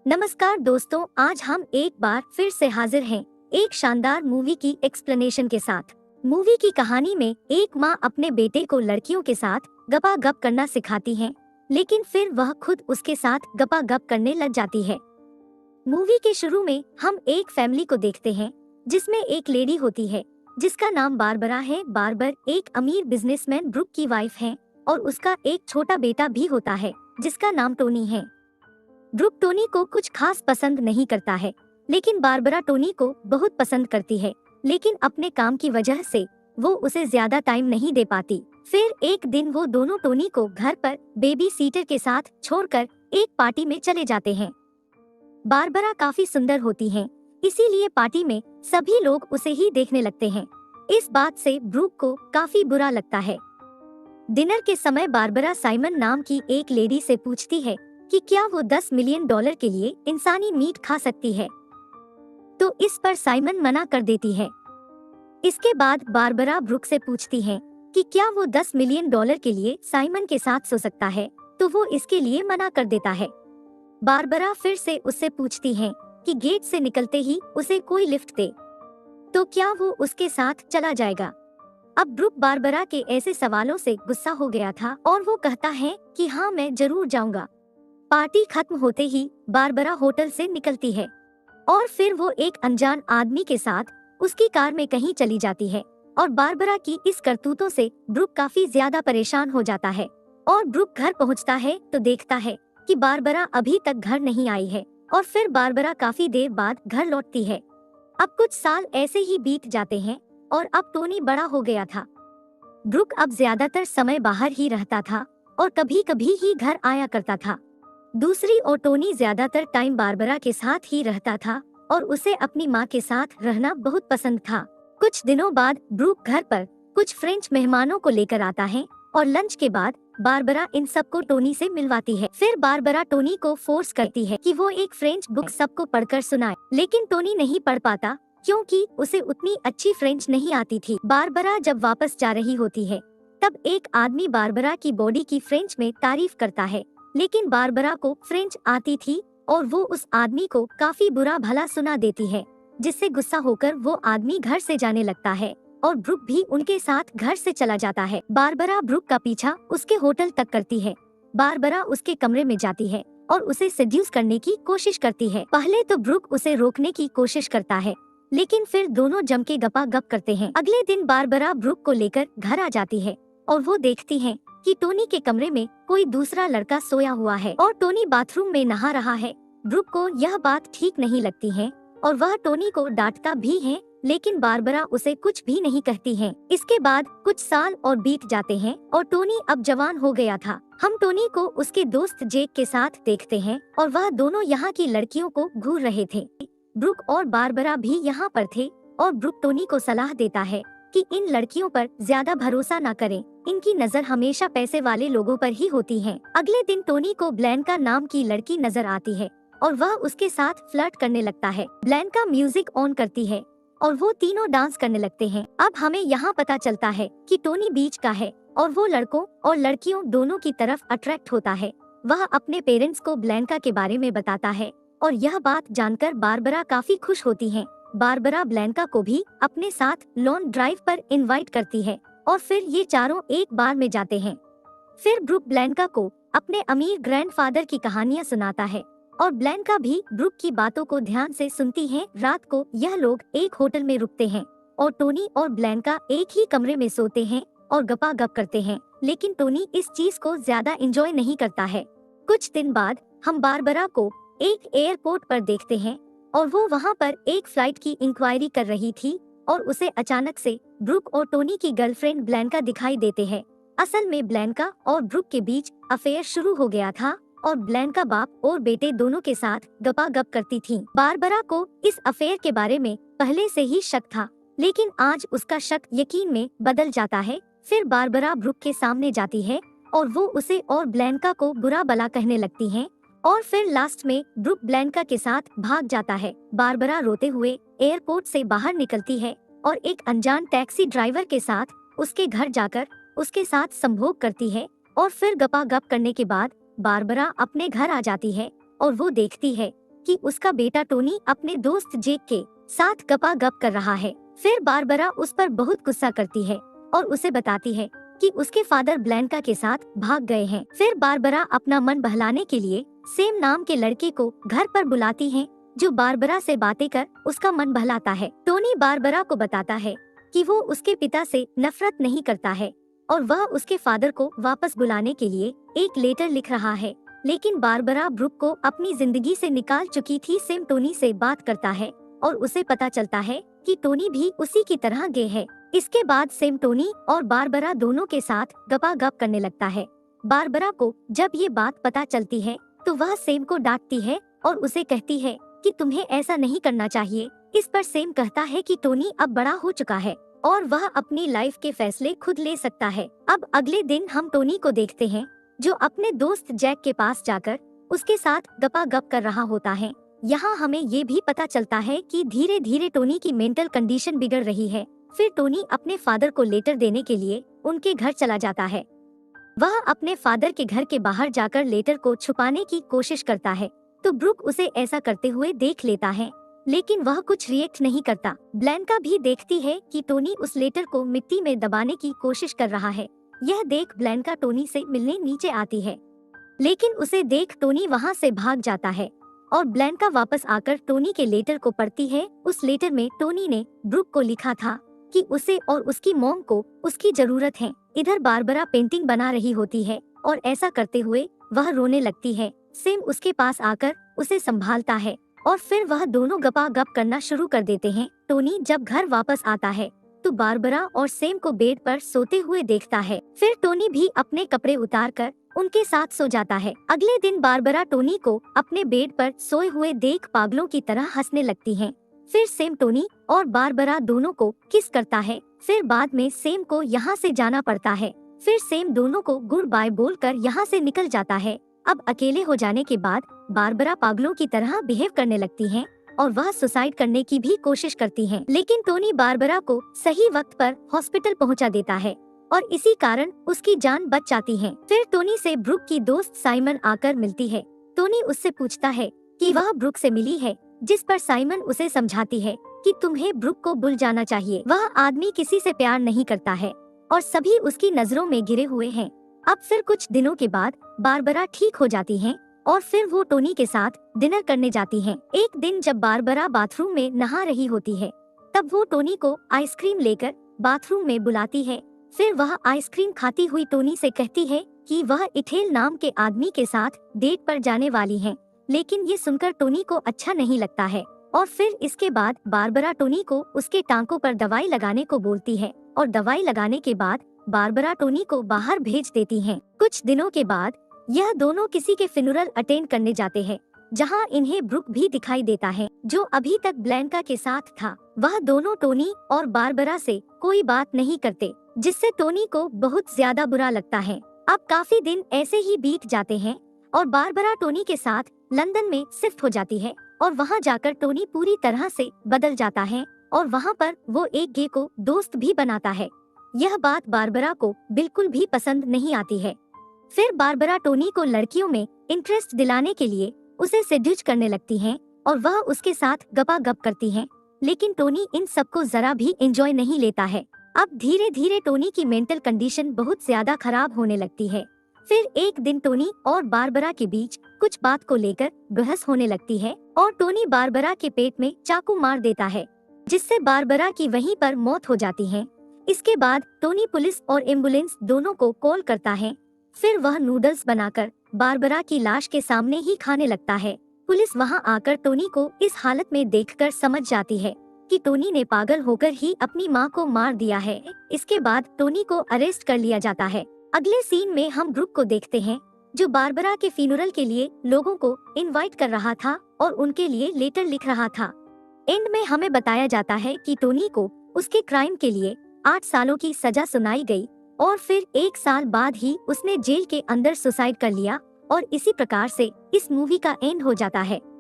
नमस्कार दोस्तों, आज हम एक बार फिर से हाजिर हैं एक शानदार मूवी की एक्सप्लेनेशन के साथ। मूवी की कहानी में एक माँ अपने बेटे को लड़कियों के साथ गपागप करना सिखाती है, लेकिन फिर वह खुद उसके साथ गपागप करने लग जाती है। मूवी के शुरू में हम एक फैमिली को देखते हैं जिसमें एक लेडी होती है जिसका नाम बारबरा है। बारबर एक अमीर बिजनेसमैन ब्रुक की वाइफ है और उसका एक छोटा बेटा भी होता है जिसका नाम टोनी है। ब्रुक टोनी को कुछ खास पसंद नहीं करता है, लेकिन बारबरा टोनी को बहुत पसंद करती है, लेकिन अपने काम की वजह से वो उसे ज्यादा टाइम नहीं दे पाती। फिर एक दिन वो दोनों टोनी को घर पर बेबी सीटर के साथ छोड़कर एक पार्टी में चले जाते हैं। बारबरा काफी सुंदर होती है, इसीलिए पार्टी में सभी लोग उसे ही देखने लगते हैं। इस बात से ब्रुक को काफी बुरा लगता है। डिनर के समय बारबरा साइमन नाम की एक लेडी से पूछती है कि क्या वो $10 मिलियन के लिए इंसानी मीट खा सकती है, तो इस पर साइमन मना कर देती है। इसके बाद बारबरा ब्रुक से पूछती है कि क्या वो $10 मिलियन के लिए साइमन के साथ सो सकता है, तो वो इसके लिए मना कर देता है। बारबरा फिर से उससे पूछती है कि गेट से निकलते ही उसे कोई लिफ्ट दे, तो क्या वो उसके साथ चला जाएगा। अब ब्रुक बारबरा के ऐसे सवालों से गुस्सा हो गया था और वो कहता है कि हाँ, मैं जरूर जाऊंगा। पार्टी खत्म होते ही बारबरा होटल से निकलती है और फिर वो एक अनजान आदमी के साथ उसकी कार में कहीं चली जाती है और बारबरा की इस करतूतों से ब्रुक काफी ज्यादा परेशान हो जाता है। और ब्रुक घर पहुंचता है तो देखता है कि बारबरा अभी तक घर नहीं आई है और फिर बारबरा काफी देर बाद घर लौटती है। अब कुछ साल ऐसे ही बीत जाते हैं और अब टोनी बड़ा हो गया था। ब्रुक अब ज्यादातर समय बाहर ही रहता था और कभी कभी ही घर आया करता था। दूसरी ओर टोनी ज्यादातर टाइम बारबरा के साथ ही रहता था और उसे अपनी माँ के साथ रहना बहुत पसंद था। कुछ दिनों बाद ब्रुक घर पर कुछ फ्रेंच मेहमानों को लेकर आता है और लंच के बाद बारबरा इन सबको टोनी से मिलवाती है। फिर बारबरा टोनी को फोर्स करती है कि वो एक फ्रेंच बुक सबको पढ़कर सुनाए, लेकिन टोनी नहीं पढ़ पाता क्योंकि उसे उतनी अच्छी फ्रेंच नहीं आती थी। बारबरा जब वापस जा रही होती है तब एक आदमी बारबरा की बॉडी की फ्रेंच में तारीफ करता है, लेकिन बारबरा को फ्रेंच आती थी और वो उस आदमी को काफी बुरा भला सुना देती है, जिससे गुस्सा होकर वो आदमी घर से जाने लगता है और ब्रुक भी उनके साथ घर से चला जाता है। बारबरा ब्रुक का पीछा उसके होटल तक करती है। बारबरा उसके कमरे में जाती है और उसे सेड्यूस करने की कोशिश करती है। पहले तो ब्रुक उसे रोकने की कोशिश करता है, लेकिन फिर दोनों जम के गपागप करते हैं। अगले दिन बारबरा ब्रुक को लेकर घर आ जाती है और वो देखती है कि टोनी के कमरे में कोई दूसरा लड़का सोया हुआ है और टोनी बाथरूम में नहा रहा है। ब्रुक को यह बात ठीक नहीं लगती है और वह टोनी को डांटता भी है, लेकिन बारबरा उसे कुछ भी नहीं कहती है। इसके बाद कुछ साल और बीत जाते हैं और टोनी अब जवान हो गया था। हम टोनी को उसके दोस्त जेक के साथ देखते हैं और वह दोनों यहाँ की लड़कियों को घूर रहे थे। ब्रुक और बारबरा भी यहाँ पर थे और ब्रुक टोनी को सलाह देता है कि इन लड़कियों पर ज्यादा भरोसा न करें, इनकी नजर हमेशा पैसे वाले लोगों पर ही होती है। अगले दिन टोनी को ब्लैंका नाम की लड़की नजर आती है और वह उसके साथ फ्लर्ट करने लगता है। ब्लैंका म्यूजिक ऑन करती है और वो तीनों डांस करने लगते हैं। अब हमें यहाँ पता चलता है कि टोनी बीच का है और वो लड़कों और लड़कियों दोनों की तरफ अट्रैक्ट होता है। वह अपने पेरेंट्स को ब्लैंका के बारे में बताता है और यह बात जानकर बारबरा काफी खुश होती है। बारबरा ब्लैंका को भी अपने साथ लॉन ड्राइव पर इनवाइट करती है और फिर ये चारों एक बार में जाते हैं। फिर ब्रुक ब्लैंका को अपने अमीर ग्रैंडफादर की कहानियां सुनाता है और ब्लैंका भी ब्रुक की बातों को ध्यान से सुनती है। रात को यह लोग एक होटल में रुकते हैं और टोनी और ब्लैंका एक ही कमरे में सोते हैं और गपागप करते हैं, लेकिन टोनी इस चीज को ज्यादा एंजॉय नहीं करता है। कुछ दिन बाद हम बारबरा को एक एयरपोर्ट पर देखते हैं और वो वहाँ पर एक फ्लाइट की इंक्वायरी कर रही थी और उसे अचानक से ब्रुक और टोनी की गर्लफ्रेंड ब्लैंका दिखाई देते हैं। असल में ब्लैंका और ब्रुक के बीच अफेयर शुरू हो गया था और ब्लैंका बाप और बेटे दोनों के साथ गपागप करती थी। बारबरा को इस अफेयर के बारे में पहले से ही शक था, लेकिन आज उसका शक यकीन में बदल जाता है। फिर बारबरा ब्रुक के सामने जाती है और वो उसे और ब्लैंका को बुरा भला कहने लगती है और फिर लास्ट में ब्रुक ब्लैंका के साथ भाग जाता है। बारबरा रोते हुए एयरपोर्ट से बाहर निकलती है और एक अनजान टैक्सी ड्राइवर के साथ उसके घर जाकर उसके साथ संभोग करती है और फिर गपागप करने के बाद बारबरा अपने घर आ जाती है और वो देखती है कि उसका बेटा टोनी अपने दोस्त जेक के साथ गपागप कर रहा है। फिर बारबरा उस पर बहुत गुस्सा करती है और उसे बताती है कि उसके फादर ब्लैंका के साथ भाग गए हैं। फिर बारबरा अपना मन बहलाने के लिए सेम नाम के लड़के को घर पर बुलाती है, जो बारबरा से बातें कर उसका मन बहलाता है। टोनी बारबरा को बताता है कि वो उसके पिता से नफरत नहीं करता है और वह उसके फादर को वापस बुलाने के लिए एक लेटर लिख रहा है। लेकिन बारबरा ब्रुक को अपनी जिंदगी से निकाल चुकी थी। सेम टोनी से बात करता है और उसे पता चलता है कि टोनी भी उसी की तरह गे है। इसके बाद सेम टोनी और बारबरा दोनों के साथ गपागप करने लगता है। बारबरा को जब ये बात पता चलती है तो वह सेम को डांटती है और उसे कहती है कि तुम्हें ऐसा नहीं करना चाहिए। इस पर सेम कहता है कि टोनी अब बड़ा हो चुका है और वह अपनी लाइफ के फैसले खुद ले सकता है। अब अगले दिन हम टोनी को देखते हैं, जो अपने दोस्त जैक के पास जाकर उसके साथ गपागप कर रहा होता है। यहाँ हमें ये भी पता चलता है कि धीरे धीरे टोनी की मेंटल कंडीशन बिगड़ रही है। फिर टोनी अपने फादर को लेटर देने के लिए उनके घर चला जाता है। वह अपने फादर के घर के बाहर जाकर लेटर को छुपाने की कोशिश करता है, तो ब्रुक उसे ऐसा करते हुए देख लेता है, लेकिन वह कुछ रिएक्ट नहीं करता। ब्लैंका भी देखती है कि टोनी उस लेटर को मिट्टी में दबाने की कोशिश कर रहा है। यह देख ब्लैंका टोनी से मिलने नीचे आती है, लेकिन उसे देख टोनी वहाँ से भाग जाता है और ब्लैंका वापस आकर टोनी के लेटर को पढ़ती है। उस लेटर में टोनी ने ब्रुक को लिखा था कि उसे और उसकी मॉम को उसकी जरूरत है। इधर बारबरा पेंटिंग बना रही होती है और ऐसा करते हुए वह रोने लगती है। सेम उसके पास आकर उसे संभालता है और फिर वह दोनों गपागप करना शुरू कर देते हैं। टोनी जब घर वापस आता है तो बारबरा और सेम को बेड पर सोते हुए देखता है। फिर टोनी भी अपने कपड़े उतारकर उनके साथ सो जाता है। अगले दिन बारबरा टोनी को अपने बेड पर सोए हुए देख पागलों की तरह हंसने लगती है। फिर सेम टोनी और बारबरा दोनों को किस करता है। फिर बाद में सेम को यहाँ से जाना पड़ता है। फिर सेम दोनों को गुड बाय बोलकर यहाँ से निकल जाता है। अब अकेले हो जाने के बाद बारबरा पागलों की तरह बिहेव करने लगती है और वह सुसाइड करने की भी कोशिश करती है, लेकिन टोनी बारबरा को सही वक्त पर हॉस्पिटल पहुंचा देता है और इसी कारण उसकी जान बच जाती है। फिर टोनी से ब्रुक की दोस्त साइमन आकर मिलती है। टोनी उससे पूछता है कि वह ब्रुक से मिली है, जिस पर साइमन उसे समझाती है कि तुम्हें ब्रुक को भूल जाना चाहिए। वह आदमी किसी से प्यार नहीं करता है और सभी उसकी नजरों में गिरे हुए हैं। अब फिर कुछ दिनों के बाद बारबरा ठीक हो जाती है और फिर वो टोनी के साथ डिनर करने जाती हैं। एक दिन जब बारबरा बाथरूम में नहा रही होती है, तब वो टोनी को आइसक्रीम लेकर बाथरूम में बुलाती है। फिर वह आइसक्रीम खाती हुई टोनी से कहती है कि वह इथेल नाम के आदमी के साथ डेट पर जाने वाली है, लेकिन ये सुनकर टोनी को अच्छा नहीं लगता है और फिर इसके बाद बारबरा टोनी को उसके टांकों पर दवाई लगाने को बोलती है और दवाई लगाने के बाद बारबरा टोनी को बाहर भेज देती है। कुछ दिनों के बाद यह दोनों किसी के फ्यूनरल अटेंड करने जाते हैं, जहां इन्हें ब्रुक भी दिखाई देता है, जो अभी तक ब्लैंका के साथ था। वह दोनों टोनी और बारबरा से कोई बात नहीं करते, जिससे टोनी को बहुत ज्यादा बुरा लगता है। अब काफी दिन ऐसे ही बीत जाते हैं और बारबरा टोनी के साथ लंदन में शिफ्ट हो जाती है और वहां जाकर टोनी पूरी तरह से बदल जाता है और वहां पर वो एक गे को दोस्त भी बनाता है। यह बात बारबरा को बिल्कुल भी पसंद नहीं आती है। फिर बारबरा टोनी को लड़कियों में इंटरेस्ट दिलाने के लिए उसे सेड्यूस करने लगती हैं और वह उसके साथ गपागप करती हैं, लेकिन टोनी इन सबको जरा भी एंजॉय नहीं लेता है। अब धीरे धीरे टोनी की मेंटल कंडीशन बहुत ज्यादा खराब होने लगती है। फिर एक दिन टोनी और बारबरा के बीच कुछ बात को लेकर बहस होने लगती है और टोनी बारबरा के पेट में चाकू मार देता है, जिससे बारबरा की वहीं पर मौत हो जाती है। इसके बाद टोनी पुलिस और एम्बुलेंस दोनों को कॉल करता है। फिर वह नूडल्स बनाकर बारबरा की लाश के सामने ही खाने लगता है। पुलिस वहां आकर टोनी को इस हालत में देखकर समझ जाती है कि टोनी ने पागल होकर ही अपनी मां को मार दिया है। इसके बाद टोनी को अरेस्ट कर लिया जाता है। अगले सीन में हम ब्रुक को देखते हैं, जो बारबरा के फ्यूनरल के लिए लोगों को इनवाइट कर रहा था और उनके लिए लेटर लिख रहा था। एंड में हमें बताया जाता है कि टोनी को उसके क्राइम के लिए 8 सालों की सजा सुनाई गई और फिर 1 साल बाद ही उसने जेल के अंदर सुसाइड कर लिया और इसी प्रकार से इस मूवी का एंड हो जाता है।